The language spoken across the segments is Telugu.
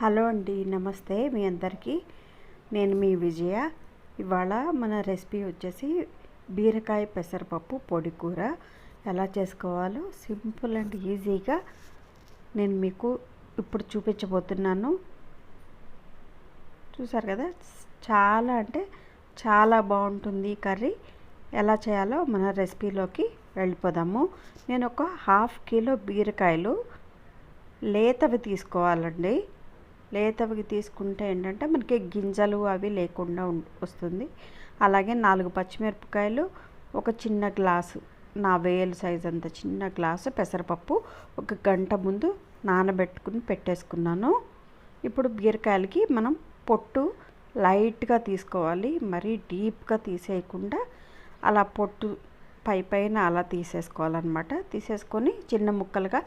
హలో అండి, నమస్తే మీ అందరికీ. నేను మీ విజయ. ఇవాళ మన రెసిపీ వచ్చేసి బీరకాయ పెసరపప్పు పొడి కూర ఎలా చేసుకోవాలో సింపుల్ అండ్ ఈజీగా నేను మీకు ఇప్పుడు చూపించబోతున్నాను. చూసారు కదా, చాలా అంటే చాలా బాగుంటుంది ఈ కర్రీ. ఎలా చేయాలో మన రెసిపీలోకి వెళ్ళిపోదాము. నేను ఒక 1/2 కిలో బీరకాయలు లేతవి తీసుకోవాలండి. లేతవి తీసుకుంటే ఏంటంటే మనకి గింజలు అవి లేకుండా వస్తుంది. అలాగే 4 పచ్చిమిరపకాయలు, ఒక చిన్న గ్లాసు, నా వేలు సైజ్ అంత చిన్న గ్లాసు పెసరపప్పు 1 గంట ముందు నానబెట్టుకుని పెట్టేసుకున్నాను. ఇప్పుడు బీరకాయలకి మనం పొట్టు లైట్గా తీసుకోవాలి, మరీ డీప్గా తీసేయకుండా అలా పొట్టు పైన అలా తీసేసుకోవాలన్నమాట. తీసేసుకొని చిన్న ముక్కలుగా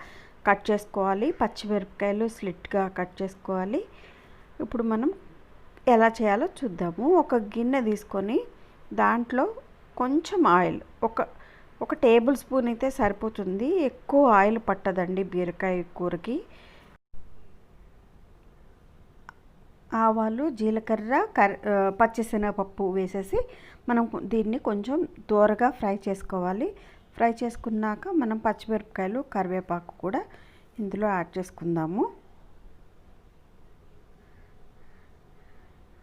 కట్ చేసుకోవాలి. పచ్చిమిరపకాయలు స్లిట్గా కట్ చేసుకోవాలి. ఇప్పుడు మనం ఎలా చేయాలో చూద్దాము. ఒక గిన్నె తీసుకొని దాంట్లో కొంచెం ఆయిల్, ఒక టేబుల్ స్పూన్ అయితే సరిపోతుంది. ఎక్కువ ఆయిల్ పట్టదండి బీరకాయ కూరకి. ఆవాలు, జీలకర్ర, పచ్చిశనగపప్పు వేసేసి మనం దీన్ని కొంచెం దూరగా ఫ్రై చేసుకోవాలి. ఫ్రై చేసుకున్నాక మనం పచ్చిమిరపకాయలు, కరివేపాకు కూడా ఇందులో యాడ్ చేసుకుందాము.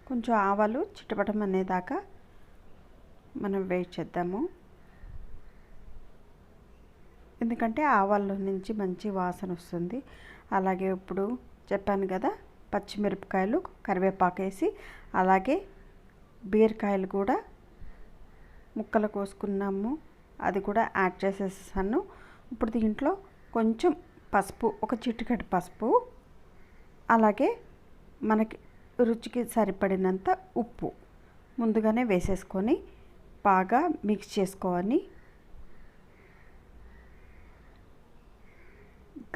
కొంచెం ఆవాలు చిటపటం అనేదాకా మనం వెయిట్ చేద్దాము. ఎందుకంటే ఆవాల్లో నుంచి మంచి వాసన వస్తుంది. అలాగే ఇప్పుడు చెప్పాను కదా, పచ్చిమిరపకాయలు, కరివేపాకు వేసి అలాగే బీరకాయలు కూడా ముక్కలు కోసుకున్నాము, అది కూడా యాడ్ చేసేసాను. ఇప్పుడు దీంట్లో కొంచెం పసుపు, ఒక చిటికెడు పసుపు, అలాగే మనకి రుచికి సరిపడినంత ఉప్పు ముందుగానే వేసేసుకొని బాగా మిక్స్ చేసుకోవాలి.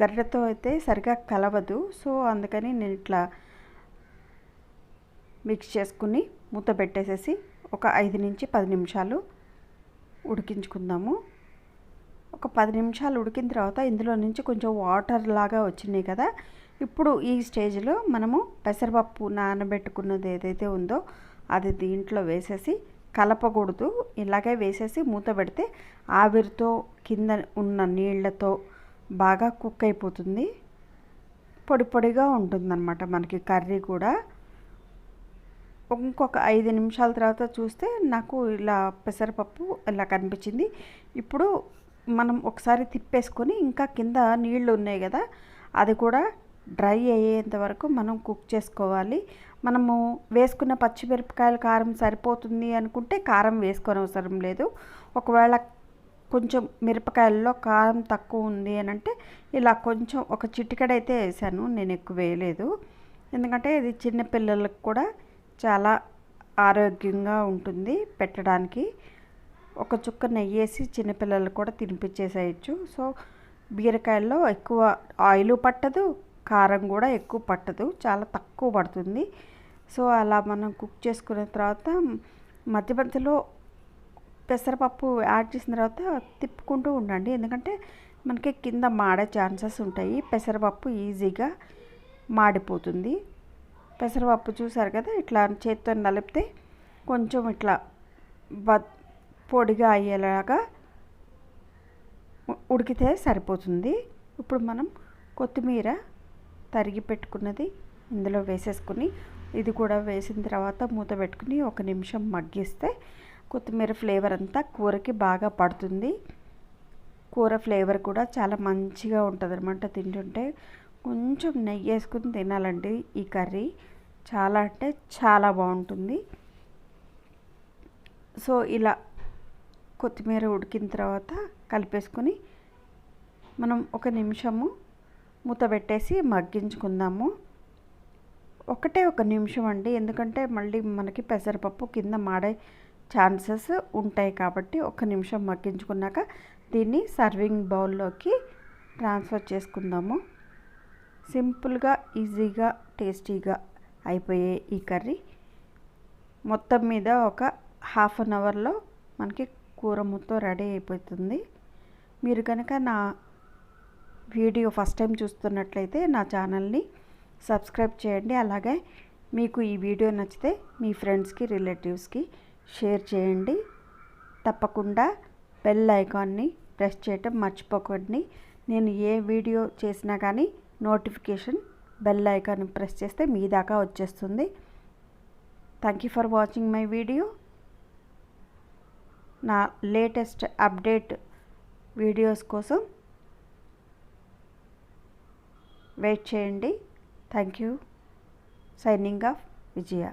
గరిటెతో అయితే సరిగా కలవదు, సో అందుకని నేను ఇట్లా మిక్స్ చేసుకుని మూత పెట్టేసేసి ఒక 5 నుంచి 10 నిమిషాలు ఉడికించుకుందాము. ఒక 10 నిమిషాలు ఉడికిన తర్వాత ఇందులో నుంచి కొంచెం వాటర్ లాగా వచ్చినాయి కదా. ఇప్పుడు ఈ స్టేజ్లో మనము పెసరపప్పు నానబెట్టుకున్నది ఏదైతే ఉందో అది దీంట్లో వేసేసి కలపకూడదు. ఇలాగే వేసేసి మూత పెడితే ఆవిరితో కింద ఉన్న నీళ్లతో బాగా కుక్ అయిపోతుంది. పొడి పొడిగా ఉంటుందన్నమాట మనకి కర్రీ కూడా. ఇంకొక 5 నిమిషాల తర్వాత చూస్తే నాకు ఇలా పెసరపప్పు ఇలా కనిపించింది. ఇప్పుడు మనం ఒకసారి తిప్పేసుకొని ఇంకా కింద నీళ్ళు ఉన్నాయి కదా, అది కూడా డ్రై అయ్యేంత వరకు మనం కుక్ చేసుకోవాలి. మనము వేసుకున్న పచ్చిమిరపకాయల కారం సరిపోతుంది అనుకుంటే కారం వేసుకొని అవసరం లేదు. ఒకవేళ కొంచెం మిరపకాయల్లో కారం తక్కువ ఉంది అని అంటే ఇలా కొంచెం ఒక చిటికెడైతే వేసాను, నేను ఎక్కువ వేయలేదు. ఎందుకంటే ఇది చిన్నపిల్లలకు కూడా చాలా ఆరోగ్యంగా ఉంటుంది పెట్టడానికి. ఒక చుక్క నెయ్యి వేసి చిన్నపిల్లలకు కూడా తినిపించేసేయచ్చు. సో బీరకాయల్లో ఎక్కువ ఆయిల్ పట్టదు, కారం కూడా ఎక్కువ పట్టదు, చాలా తక్కువ పడుతుంది. సో అలా మనం కుక్ చేసుకున్న తర్వాత మధ్య మధ్యలో పెసరపప్పు యాడ్ చేసిన తర్వాత తిప్పుకుంటూ ఉండండి. ఎందుకంటే మనకి కింద మాడే ఛాన్సెస్ ఉంటాయి. పెసరపప్పు ఈజీగా మాడిపోతుంది. పెసరపప్పు చూసారు కదా, ఇట్లా చేత్తో నలిపితే కొంచెం ఇట్లా పొడిగా అయ్యేలాగా ఉడికితే సరిపోతుంది. ఇప్పుడు మనం కొత్తిమీర తరిగి పెట్టుకున్నది ఇందులో వేసేసుకుని, ఇది కూడా వేసిన తర్వాత మూత పెట్టుకుని 1 నిమిషం మగ్గిస్తే కొత్తిమీర ఫ్లేవర్ అంతా కూరకి బాగా పడుతుంది. కూర ఫ్లేవర్ కూడా చాలా మంచిగా ఉంటుంది అన్నమాట. తింటుంటే కొంచెం నెయ్యి వేసుకుని తినాలండి. ఈ కర్రీ చాలా అంటే చాలా బాగుంటుంది. సో ఇలా కొత్తిమీర ఉడికిన తర్వాత కలిపేసుకొని మనం 1 నిమిషము మూత పెట్టేసి మగ్గించుకుందాము. 1 నిమిషం అండి, ఎందుకంటే మళ్ళీ మనకి పెసరపప్పు కింద మాడే ఛాన్సెస్ ఉంటాయి కాబట్టి 1 నిమిషం మగ్గించుకున్నాక దీన్ని సర్వింగ్ బౌల్లోకి ట్రాన్స్ఫర్ చేసుకుందాము. సింపుల్గా, ఈజీగా, టేస్టీగా అయిపోయే ఈ కర్రీ మొత్తం మీద ఒక 1/2 అవర్లో మనకి కూర మొత్తం రెడీ అయిపోతుంది. మీరు కనుక నా వీడియో ఫస్ట్ టైం చూస్తున్నట్లయితే నా ఛానల్ని సబ్స్క్రైబ్ చేయండి. అలాగే మీకు ఈ వీడియో నచ్చితే మీ ఫ్రెండ్స్కి రిలేటివ్స్కి షేర్ చేయండి. తప్పకుండా బెల్ ఐకాన్ని ప్రెస్ చేయటం మర్చిపోకండి. నేను ఏ వీడియో చేసినా కానీ నోటిఫికేషన్ బెల్ ఐకాన్ ప్రెస్ చేస్తే మీ దాకా వచ్చేస్తుంది. Thank you for watching my video. నా లేటెస్ట్ అప్డేట్ వీడియోస్ కోసం వెయిట్ చేయండి. Thank you. Signing off Vijaya.